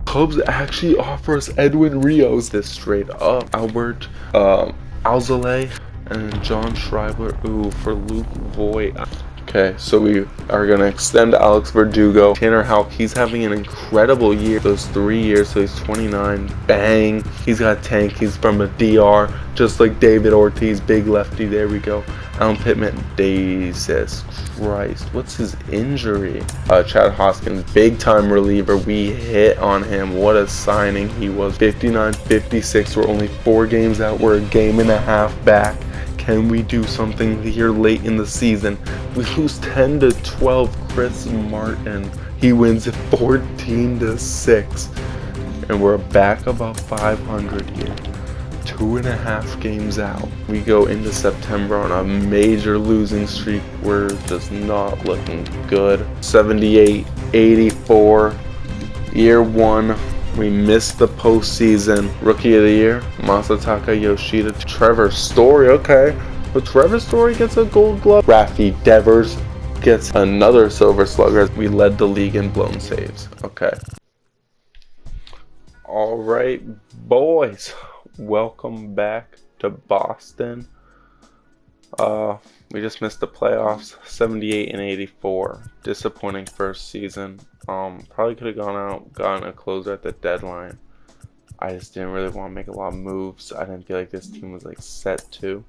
Cubs actually offer us Edwin Rios this straight up. Albert Alzolay and John Schreiber. Ooh, for Luke Voigt. Okay, so we are going to extend Alex Verdugo. Tanner Houck, he's having an incredible year. Those 3 years, so he's 29. Bang. He's got tank. He's from a DR, just like David Ortiz, big lefty. There we go. Alan Pittman, Jesus Christ. What's his injury? Chad Hoskins, big time reliever. We hit on him. What a signing he was. 59-56. We're only 4 games out. We're a game and a half back. Can we do something here late in the season? We lose 10-12. Chris Martin, he wins it 14-6. And we're back above 500 here. 2.5 games out. We go into September on a major losing streak. We're just not looking good. 78-84. Year 1. We missed the postseason. Rookie of the Year, Masataka Yoshida. Trevor Story, okay. But Trevor Story gets a Gold Glove. Rafi Devers gets another Silver Slugger. We led the league in blown saves. Okay. All right, boys. Welcome back to Boston. We just missed the playoffs. 78-84. Disappointing first season. Probably could have gone out, gotten a closer at the deadline. I just didn't really want to make a lot of moves. I didn't feel like this team was like set to.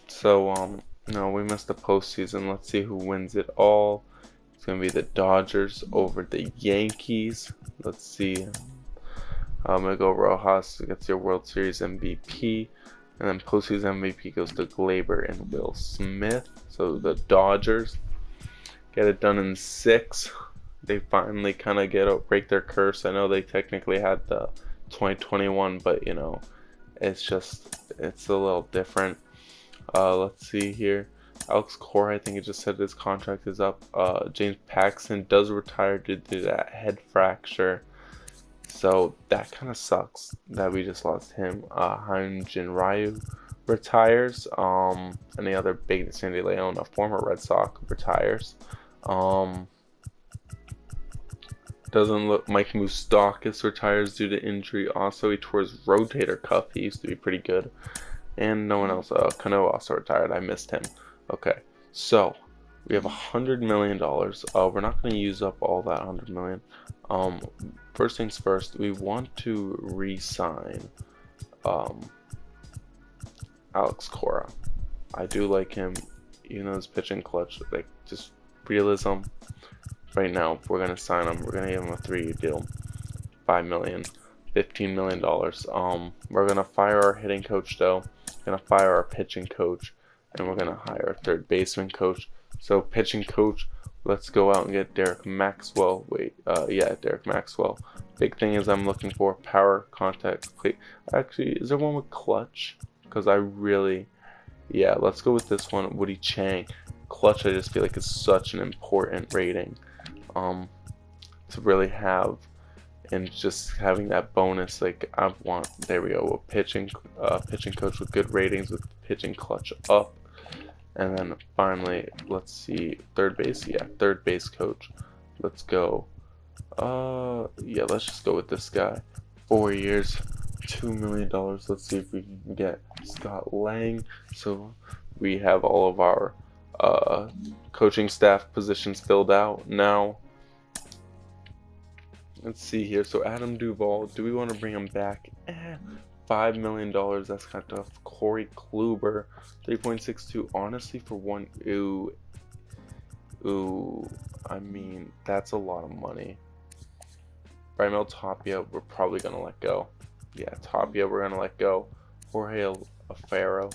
So no, we missed the postseason. Let's see who wins it all. It's gonna be the Dodgers over the Yankees. Let's see. I'm gonna go Rojas gets your World Series MVP, and then postseason MVP goes to Glaber and Will Smith. So the Dodgers get it done in 6. They finally kind of break their curse. I know they technically had the 2021, but you know, it's a little different. Let's see here. Alex Cora, I think he just said his contract is up. James Paxton does retire due to that head fracture. So that kind of sucks that we just lost him. Hyun-Jin Ryu retires. Any other big Sandy Leon, a former Red Sox, retires. Doesn't look. Mike Moustakas retires due to injury. Also, he tore his rotator cuff. He used to be pretty good. And no one else. Cano also retired. I missed him. Okay, so we have $100 million. We're not going to use up all that $100 million. First things first, we want to re-sign Alex Cora. I do like him, even though his pitching clutch, like just realism. Right now, we're gonna sign him. We're gonna give him a 3-year deal, $5 million, $15 million. We're gonna fire our hitting coach though. Gonna fire our pitching coach, and we're gonna hire a third baseman coach. So pitching coach, let's go out and get Derek Maxwell. Derek Maxwell. Big thing is I'm looking for power, contact, plate. Actually, is there one with clutch? Because let's go with this one. Woody Chang. Clutch, I just feel like is such an important rating to really have, and just having that bonus. Like there we go. A pitching coach with good ratings with pitching clutch up. And then finally, let's see, third base. Yeah, third base coach. Let's go. Let's just go with this guy. 4 years, $2 million. Let's see if we can get Scott Lang. So we have all of our coaching staff positions filled out now. Let's see here. So Adam Duvall, do we want to bring him back? $5 million, that's kind of tough. Corey Kluber, 3.62. Honestly, for one, I mean, that's a lot of money. Raimel Tapia, we're probably gonna let go. Yeah, Tapia, we're gonna let go. Jorge Alfaro,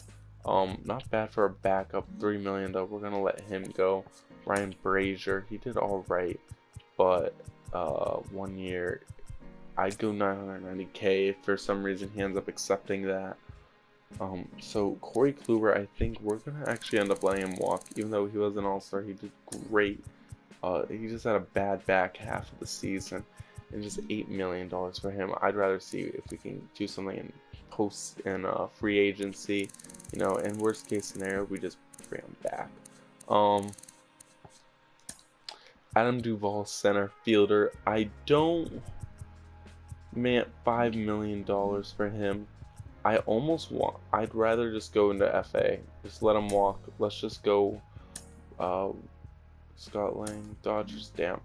not bad for a backup. $3 million though, we're gonna let him go. Ryan Brazier, he did all right, but 1 year. I'd go $990K if for some reason he ends up accepting that. So Corey Kluber, I think we're gonna actually end up letting him walk, even though he was an all-star. He did great. He just had a bad back half of the season, and just $8 million for him. I'd rather see if we can do something in free agency, you know. In worst case scenario, we just bring him back. Adam Duvall, center fielder. I don't Man, $5 million for him. I almost want. I'd rather just go into FA. Just let him walk. Let's just go. Uh, Scott Lang, Dodgers. Damn.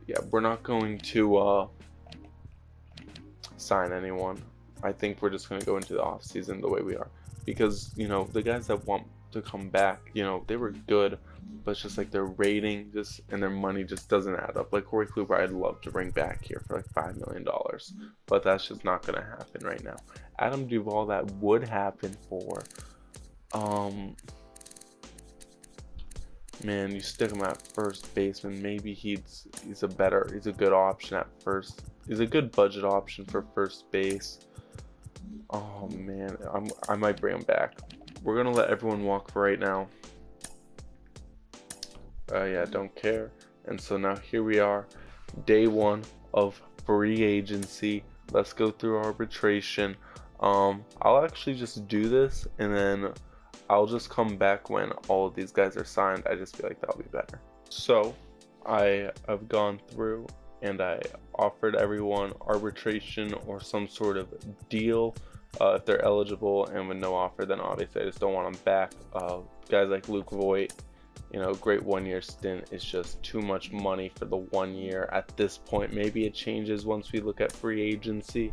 Yeah, we're not going to sign anyone. I think we're just gonna go into the offseason the way we are, because the guys that want to come back, they were good, but it's just like their rating just and their money just doesn't add up. Like Corey Kluber, I'd love to bring back here for like $5 million, but that's just not gonna happen right now. Adam Duvall, that would happen for. Man, you stick him at first baseman. Maybe he's a good option at first. He's a good budget option for first base. Oh man, I might bring him back. We're gonna let everyone walk for right now. Yeah, don't care. And so now here we are, day one of free agency. Let's go through arbitration. I'll actually just do this, and then I'll just come back when all of these guys are signed. I just feel like that'll be better. So I have gone through and I offered everyone arbitration or some sort of deal if they're eligible, and with no offer, then obviously I just don't want them back. Guys like Luke Voigt, great 1 year stint, is just too much money for the 1 year at this point. Maybe it changes once we look at free agency,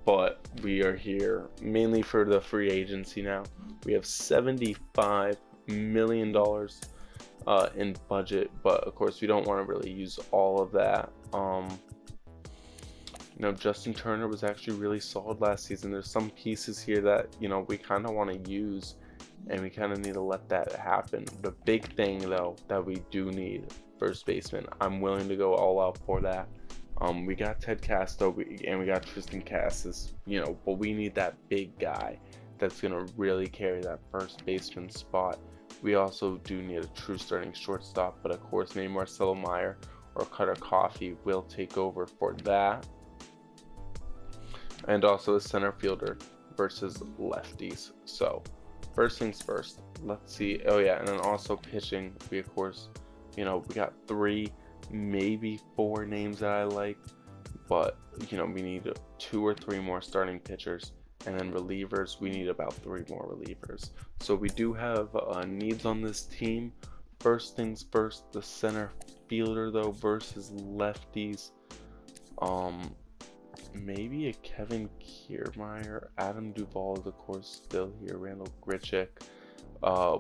but we are here mainly for the free agency now. We have $75 million in budget, but of course we don't want to really use all of that. Justin Turner was actually really solid last season. There's some pieces here that we kind of want to use, and we kind of need to let that happen. The big thing though that we do need, first baseman. I'm willing to go all out for that. We got Ted Casto and we got Tristan Cassis, but we need that big guy that's gonna really carry that first baseman spot. We also do need a true starting shortstop, but of course maybe Marcelo Meyer or Cutter Coffee will take over for that. And also a center fielder versus lefties. So first things first, let's see. Oh yeah, and then also pitching. We of course, we got 3, maybe 4 names that I like, but we need 2 or 3 more starting pitchers, and then relievers, we need about 3 more relievers. So we do have needs on this team. First things first, the center fielder though versus lefties. Maybe a Kevin Kiermaier. Adam Duvall is of course still here. Randall Grichuk.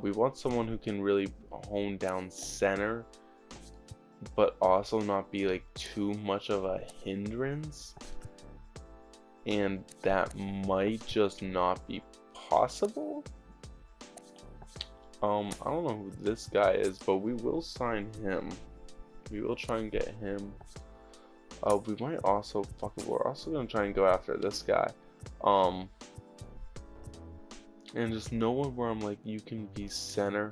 We want someone who can really hone down center, but also not be like too much of a hindrance, and that might just not be possible. I don't know who this guy is, but we will sign him. We will try and get him. We might also we're also gonna try and go after this guy. And just no one where I'm like, you can be center.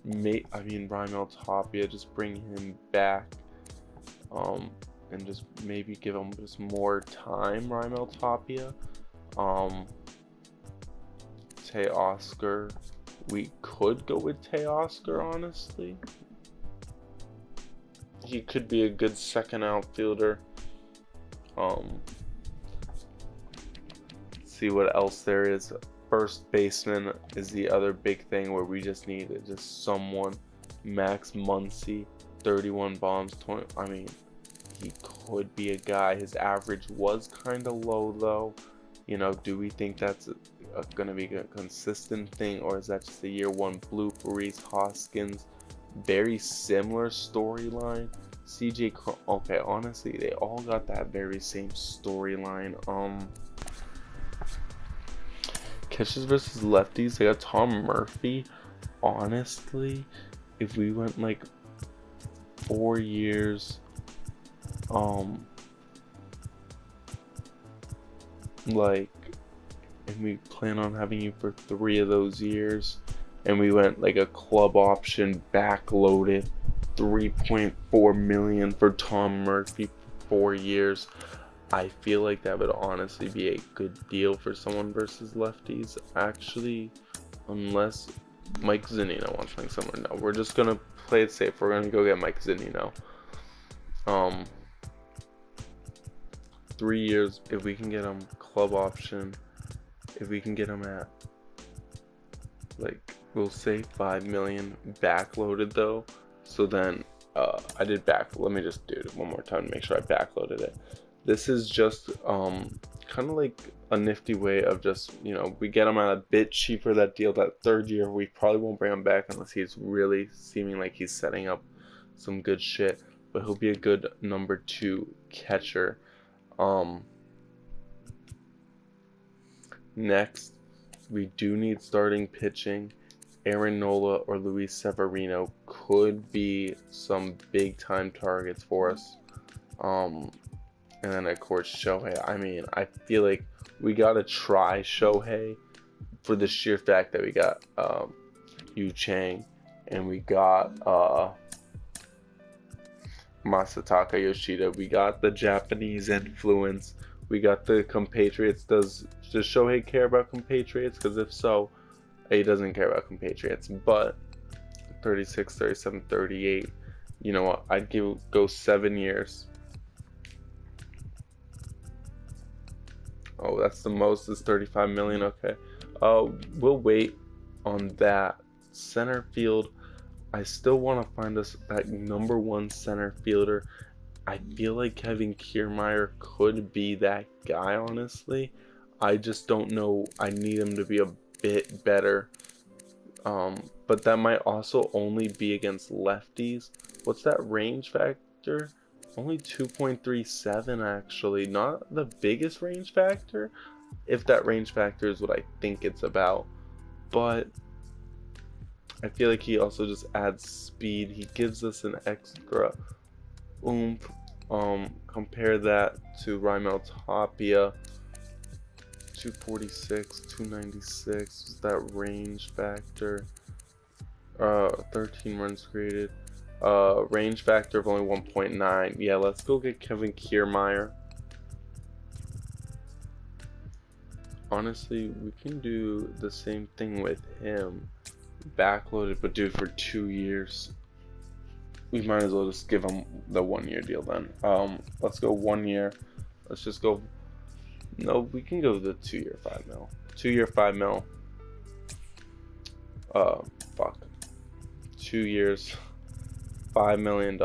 Raimel Tapia, just bring him back. And just maybe give him just more time, Raimel Tapia. Teoscar. We could go with Teoscar, honestly. He could be a good second outfielder. See what else there is. First baseman is the other big thing where we just need just someone. Max Muncy, 31 bombs, 20. He could be a guy. His average was kind of low though. Do we think that's going to be a consistent thing, or is that just a year one blue for Reese Hoskins? Very similar storyline. Okay, honestly, they all got that very same storyline. Catches versus lefties, they got Tom Murphy. Honestly, if we went like 4 years, and we plan on having you for 3 of those years, and we went like a club option backloaded, 3.4 million for Tom Murphy for 4 years. I feel like that would honestly be a good deal for someone versus lefties, actually, unless Mike Zunino wants something similar. No, we're just gonna play it safe. We're gonna go get Mike Zunino. 3 years. If we can get him club option, if we can get him at, like, we'll say 5 million backloaded though. So then let me just do it one more time to make sure I backloaded it. This is just kind of like a nifty way of just, you know, we get him at a bit cheaper that deal. That 3rd year we probably won't bring him back unless he's really seeming like he's setting up some good shit, but he'll be a good number 2 catcher. Next, we do need starting pitching. Aaron Nola or Luis Severino could be some big time targets for us. And then of course Shohei. I mean, I feel like we gotta try Shohei for the sheer fact that we got Yu Chang and we got Masataka Yoshida. We got the Japanese influence. We got the compatriots. Does Shohei care about compatriots? Because if so, he doesn't care about compatriots. But 36, 37, 38. You know what? I'd go 7 years. Oh, that's the most, is 35 million. Okay. We'll wait on that. Center field, I still want to find us that number 1 center fielder. I feel like Kevin Kiermaier could be that guy, honestly. I just don't know. I need him to be a bit better. But that might also only be against lefties. What's that range factor? Only 2.37 actually. Not the biggest range factor, if that range factor is what I think it's about. But I feel like he also just adds speed. He gives us an extra oomph. Compare that to Raimel Tapia. 246, 296 is that range factor. 13 runs created. Range factor of only 1.9. Yeah, let's go get Kevin Kiermaier. Honestly, we can do the same thing with him. Backloaded, but do it for 2 years. We might as well just give him the 1 year deal then. Let's go 1 year. Let's just go. No, we can go the 2 year 5 mil. 2 year 5 mil. Fuck. 2 years, $5 million.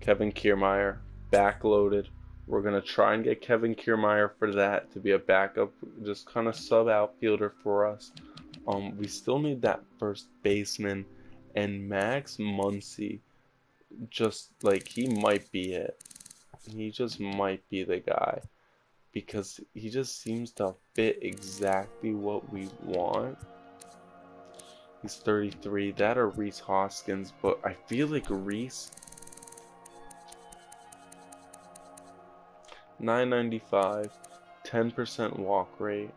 Kevin Kiermaier, backloaded. We're gonna try and get Kevin Kiermaier for that to be a backup, just kind of sub outfielder for us. We still need that first baseman, and Max Muncy, just like, he might be it. He just might be the guy, because he just seems to fit exactly what we want. He's 33. That or Reese Hoskins, but I feel like Reese. 995, 10% walk rate,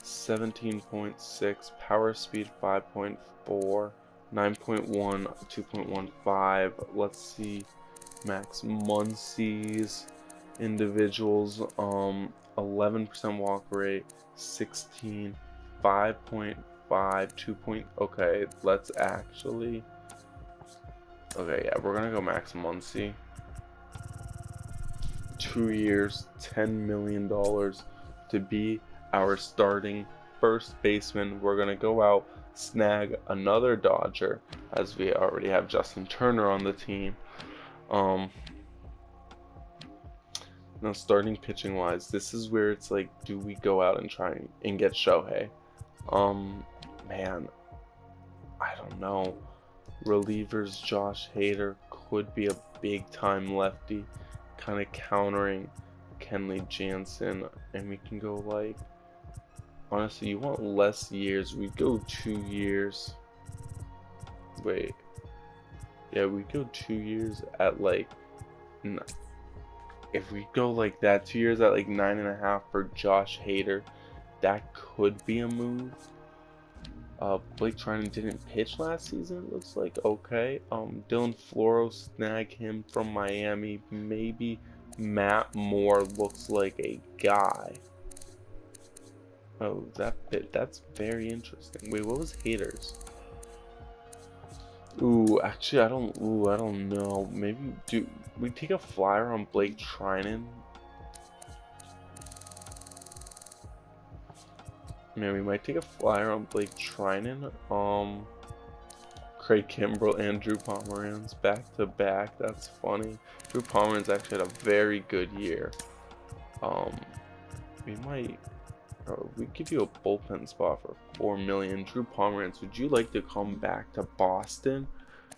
17.6, power speed 5.4, 9.1, 2.15. Let's see Max Muncy's individuals. 11% walk rate, 16, 5.5, 2. Okay, let's actually. Okay, yeah, we're gonna go Max Muncy. 2 years, $10 million to be our starting first baseman. We're gonna go out, snag another Dodger, as we already have Justin Turner on the team. Now, starting pitching wise, this is where it's like, do we go out and try and get Shohei? Man, I don't know. Relievers, Josh Hader could be a big time lefty, kind of countering Kenley Jansen, and we can go like, honestly, you want less years, we go 2 years. Wait, yeah, we go 2 years at like, if we go like that, 2 years at like 9.5 for Josh Hader, that could be a move. Blake Trinan didn't pitch last season, it looks like. Okay. Dylan Floro, snag him from Miami. Maybe Matt Moore looks like a guy. Oh, that's very interesting. Wait, what was Hader's? Ooh, actually, I don't know. Maybe do we take a flyer on Blake Trinan Man, we might take a flyer on Blake Trinan. Craig Kimbrell and Drew Pomeranz back to back. That's funny. Drew Pomeranz actually had a very good year. We might. We give you a bullpen spot for $4 million. Drew Pomeranz, would you like to come back to Boston?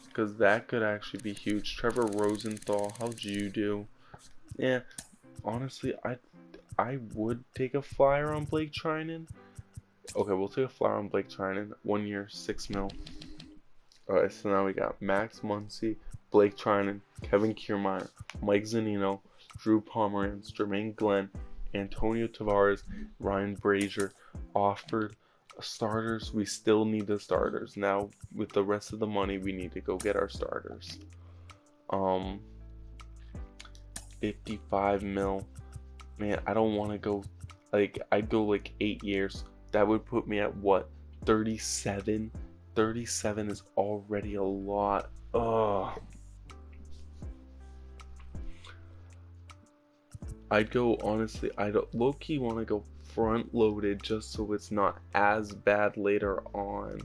Because that could actually be huge. Trevor Rosenthal, how'd you do? Yeah, honestly, I would take a flyer on Blake Trinan. Okay, we'll take a flyer on Blake Trinan. 1 year, $6 million. Alright, so now we got Max Muncy, Blake Trinan, Kevin Kiermaier, Mike Zunino, Drew Pomeranz, Jermaine Glenn, Antonio Tavares, Ryan Brazier offered starters. We still need the starters. Now, with the rest of the money, we need to go get our starters. 55 mil. Man, I don't want to go, like, I'd go like 8 years. That would put me at what? 37? 37 is already a lot. Ugh. I'd go, honestly, I don't low-key want to go front-loaded just so it's not as bad later on.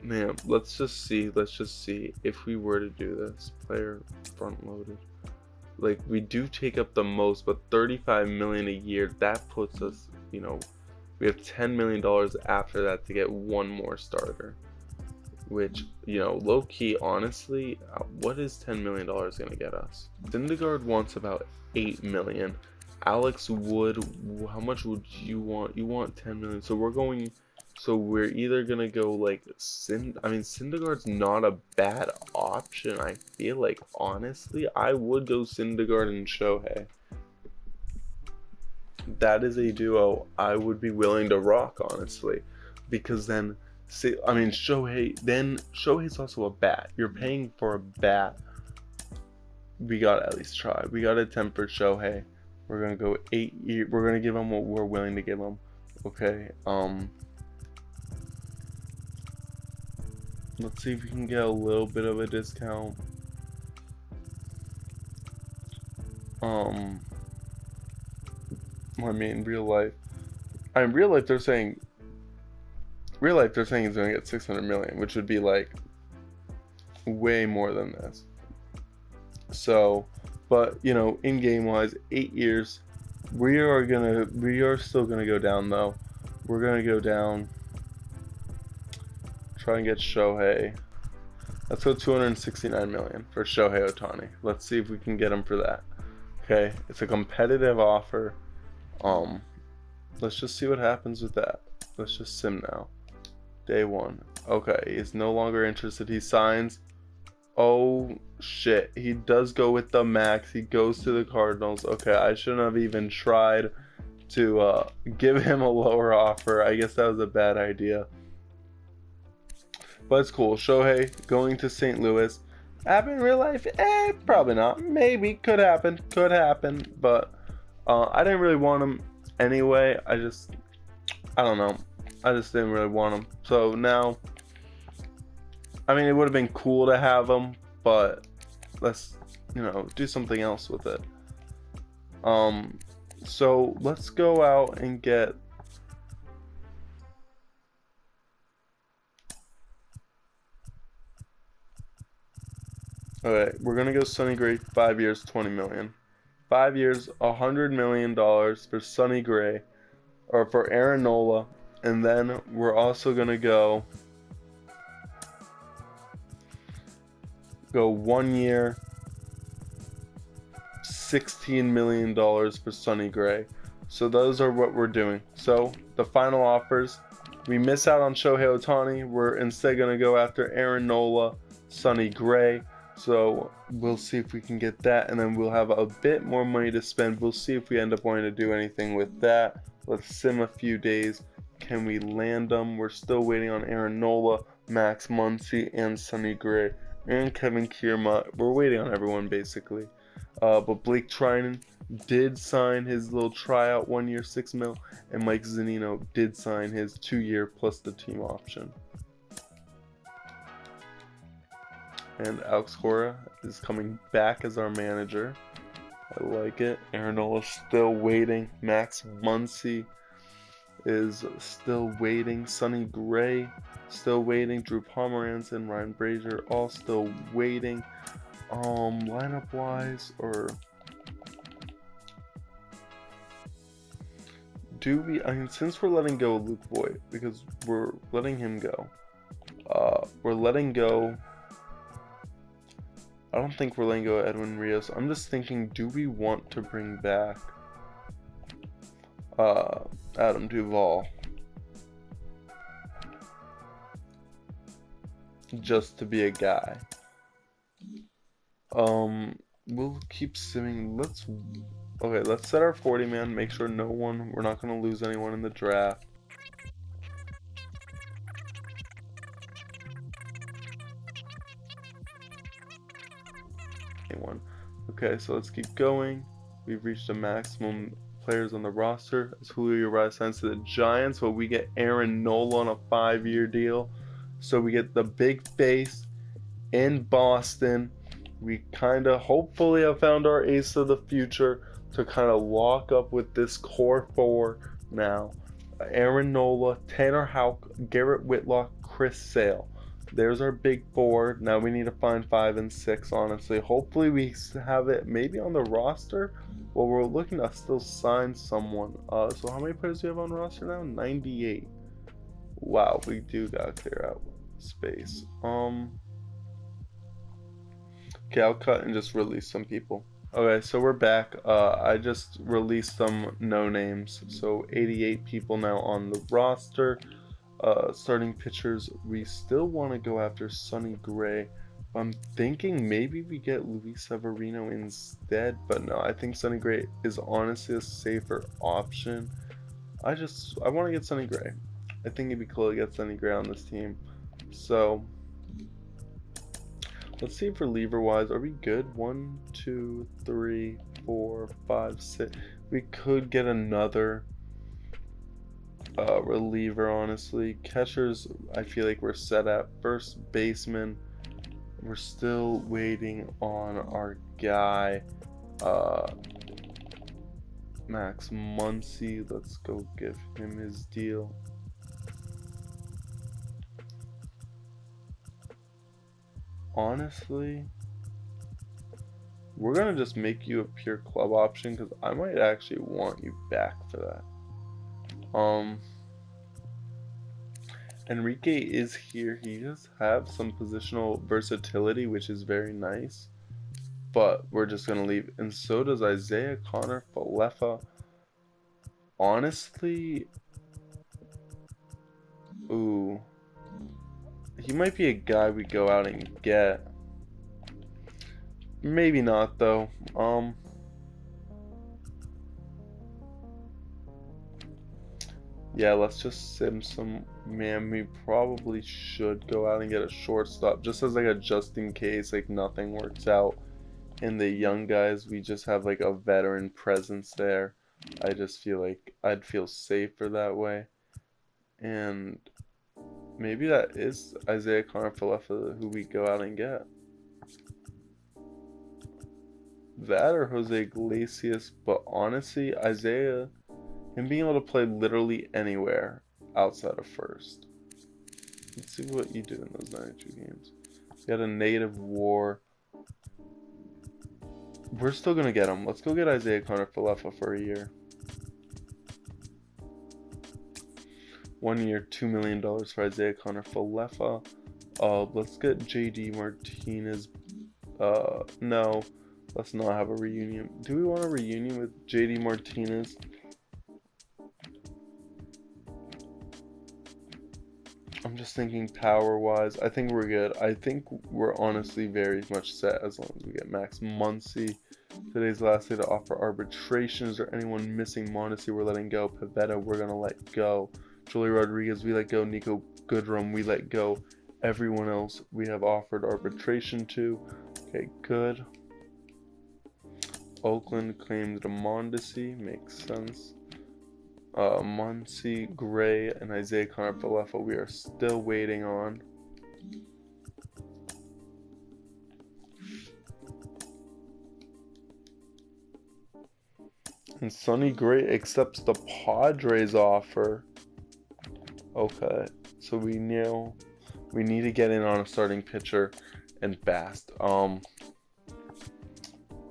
Man, let's just see if we were to do this. Player front-loaded. Like, we do take up the most, but $35 million a year, that puts us, you know, we have $10 million after that to get one more starter. Which, you know, low-key, honestly, what is $10 million going to get us? Syndergaard wants about $8 million. Alex Wood, how much would you want? You want $10 million. So we're either going to go like, Syndergaard's not a bad option, I feel like. Honestly, I would go Syndergaard and Shohei. That is a duo I would be willing to rock, honestly. Because then, Shohei's also a bat. You're paying for a bat. We gotta at least try. We gotta attempt for Shohei. We're gonna go 8 years. We're gonna give him what we're willing to give him. Okay. Let's see if we can get a little bit of a discount. Real life they're saying he's gonna get 600 million, which would be like way more than this. So, but you know, in game wise, 8 years, we are still gonna go down though. We're gonna go down. Try and get Shohei. Let's go 269 million for Shohei Ohtani. Let's see if we can get him for that. Okay, it's a competitive offer. Let's just see what happens with that. Let's just sim now. Day 1. Okay, he's no longer interested. He signs. Oh shit, he does go with the max. He goes to the Cardinals. Okay, I shouldn't have even tried to give him a lower offer. I guess that was a bad idea. But it's cool. Shohei going to St. Louis. Happen in real life? Probably not. Maybe. Could happen. But I didn't really want him anyway. I don't know. I just didn't really want him. So now, it would have been cool to have him, but let's, do something else with it. So let's go out and get. Okay, we're gonna go Sonny Gray, 5 years, 20 million. 5 years, $100 million for Sonny Gray, or for Aaron Nola, and then we're also gonna go 1 year, $16 million for Sonny Gray. So those are what we're doing. So the final offers, we miss out on Shohei Ohtani. We're instead gonna go after Aaron Nola, Sonny Gray. So we'll see if we can get that, and then we'll have a bit more money to spend. We'll see if we end up wanting to do anything with that. Let's sim a few days. Can we land them? We're still waiting on Aaron Nola, Max Muncy, and Sonny Gray, and Kevin Kiermaier. We're waiting on everyone basically. But Blake Trinan did sign his little tryout 1 year, $6 million, and Mike Zunino did sign his 2 year plus the team option. And Alex Cora is coming back as our manager. I like it. Aaron Nola's still waiting. Max Muncy is still waiting. Sonny Gray still waiting. Drew Pomeranz and Ryan Brazier all still waiting. Lineup wise, or do we? I mean, since we're letting go of Luke Voigt, because we're letting him go. We're letting go. I don't think we're letting go of Edwin Rios. I'm just thinking, do we want to bring back Adam Duvall just to be a guy? We'll keep simming. Let's set our 40 man, make sure we're not gonna lose anyone in the draft. Okay, so let's keep going. We've reached the maximum players on the roster as Julio Urias signs to the Giants, but we get Aaron Nola on a 5-year deal. So we get the big face in Boston. We kind of hopefully have found our ace of the future to kind of lock up with this core 4 now. Aaron Nola, Tanner Houck, Garrett Whitlock, Chris Sale. There's our big 4. Now we need to find 5 and 6, honestly. Hopefully we have it maybe on the roster. Well, we're looking to still sign someone. So how many players do we have on roster now? 98. Wow, we do gotta clear out space. Okay, I'll cut and just release some people. Okay, so we're back. I just released some no names. So 88 people now on the roster. Starting pitchers, we still want to go after Sonny Gray. I'm thinking maybe we get Luis Severino instead, but no, I think Sonny Gray is honestly a safer option. I want to get Sonny Gray. I think it'd be cool to get Sonny Gray on this team. So let's see if reliever wise, are we good? 1, 2, 3, 4, 5, 6. We could get another reliever, honestly. Catchers, I feel like we're set at. First baseman, we're still waiting on our guy, Max Muncy. Let's go give him his deal. Honestly, we're gonna just make you a pure club option because I might actually want you back for that. Enrique is here. He does have some positional versatility, which is very nice. But we're just going to leave. And so does Isaiah Connor Falefa. Honestly, ooh. He might be a guy we go out and get. Maybe not, though. Yeah, let's just sim some. Man, we probably should go out and get a shortstop just as like a just in case, like nothing works out. And the young guys, we just have like a veteran presence there. I just feel like I'd feel safer that way. And maybe that is Isaiah Connor Falefa who we go out and get. That or Jose Iglesias, but honestly, Isaiah, him being able to play literally anywhere outside of first. Let's see what you do in those 92 games. You got a negative WAR. We're still going to get him. Let's go get Isaiah Connor Falefa for a year. 1 year, $2 million for Isaiah Connor Falefa. Let's get JD Martinez. No, let's not have a reunion. Do we want a reunion with JD Martinez? I'm just thinking power-wise. I think we're good. I think we're honestly very much set as long as we get Max Muncy. Today's last day to offer arbitration. Is there anyone missing? Mondesi, we're letting go. Pivetta, we're going to let go. Joely Rodriguez, we let go. Nico Goodrum, we let go. Everyone else we have offered arbitration to. Okay, good. Oakland claimed Mondesi. Makes sense. Muncy, Gray, and Isaiah Connor Falefa we are still waiting on. And Sonny Gray accepts the Padres offer. Okay, so we need to get in on a starting pitcher and fast.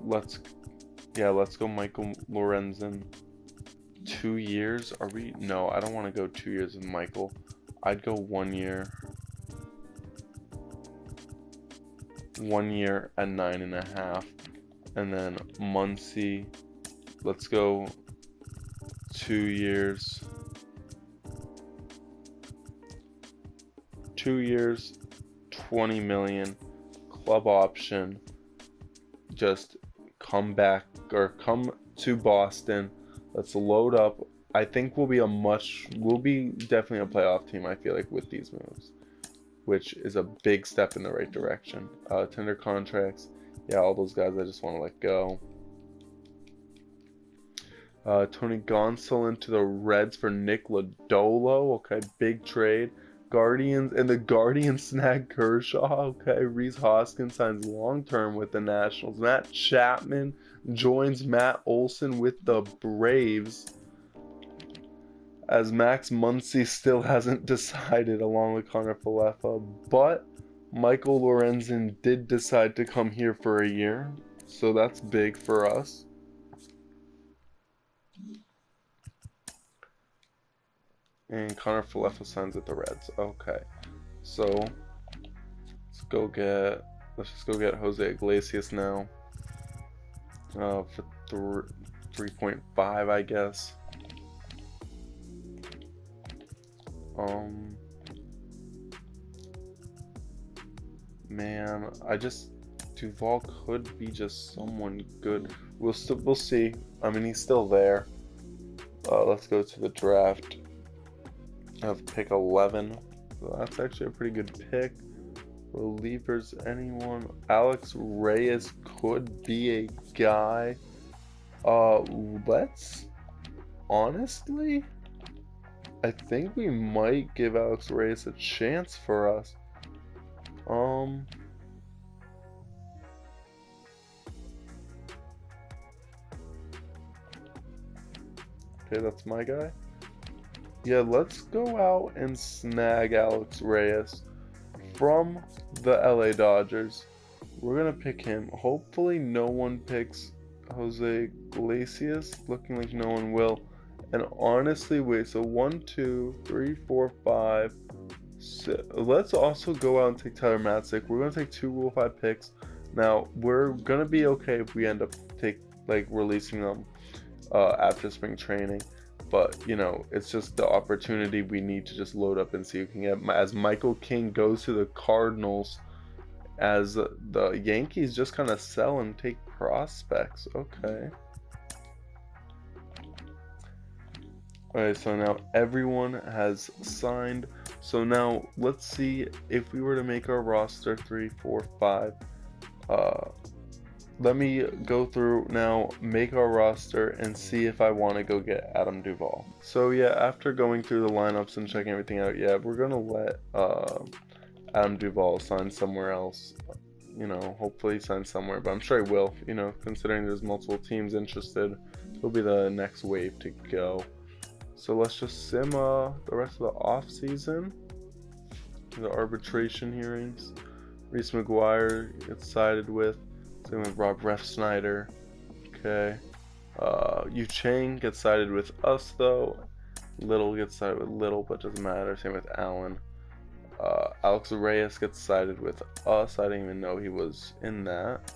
Let's go Michael Lorenzen. 2 years? Are we? No, I don't want to go 2 years with Michael. I'd go 1 year. 1 year at 9.5. And then Muncy. Let's go 2 years. 2 years, 20 million. Club option. Just come back or come to Boston. Let's load up. I think we'll be definitely a playoff team, I feel like, with these moves, which is a big step in the right direction. Tender contracts. Yeah, all those guys I just want to let go. Tony Gonsolin to the Reds for Nick Lodolo. Okay, big trade. Guardians, and the Guardians snag Kershaw. Okay, Rhys Hoskins signs long-term with the Nationals. Matt Chapman joins Matt Olson with the Braves, as Max Muncy still hasn't decided, along with Connor Falefa. But Michael Lorenzen did decide to come here for a year, so that's big for us. And Connor Falefa signs with the Reds. Okay, so let's just go get Jose Iglesias now. For 3.5, I guess. Man, Duvall could be just someone good. We'll see. I mean, he's still there. Let's go to the draft. Of pick 11. So that's actually a pretty good pick. Relievers, anyone? Alex Reyes could be a guy. Let's honestly, I think we might give Alex Reyes a chance for us. Okay, that's my guy. Yeah, let's go out and snag Alex Reyes from the LA Dodgers. We're going to pick him. Hopefully no one picks Jose Iglesias. Looking like no one will. And honestly, wait, so 1, 2, 3, 4, 5, 6. Let's also go out and take Tyler Matzik. We're going to take 2 Rule 5 picks. Now, we're going to be okay if we end up releasing them after spring training. But, you know, it's just the opportunity we need to just load up and see who can get. As Michael King goes to the Cardinals, as the Yankees just kind of sell and take prospects. Okay. Alright, so now everyone has signed. So now let's see if we were to make our roster 3, 4, 5. Let me go through now, make our roster, and see if I want to go get Adam Duvall. So yeah, after going through the lineups and checking everything out, yeah, we're going to let Adam Duvall sign somewhere else. You know, hopefully sign somewhere, but I'm sure he will. You know, considering there's multiple teams interested, he'll be the next wave to go. So let's just sim the rest of the off-season. The arbitration hearings. Reese McGuire gets sided with. Same with Rob Refsnyder. Okay. Yu Chang gets sided with us though. Little gets sided with Little, but doesn't matter. Same with Allen. Alex Reyes gets sided with us. I didn't even know he was in that.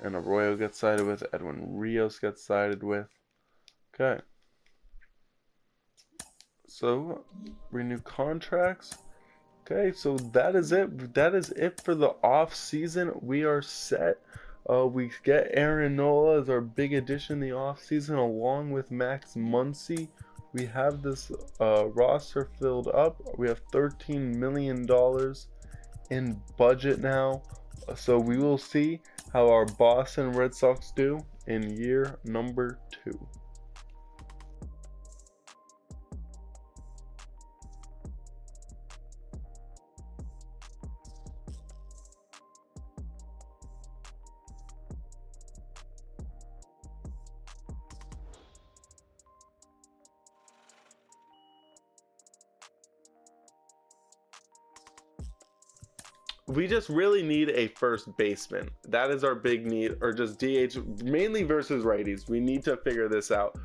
And Arroyo gets sided with. Edwin Rios gets sided with. Okay. So, renew contracts. Okay, so that is it. That is it for the off season. We are set. We get Aaron Nola as our big addition in the off season, along with Max Muncy. We have this roster filled up. We have $13 million in budget now. So we will see how our Boston Red Sox do in year number 2. we just really need a first baseman. That is our big need, or just DH, mainly versus righties. We need to figure this out.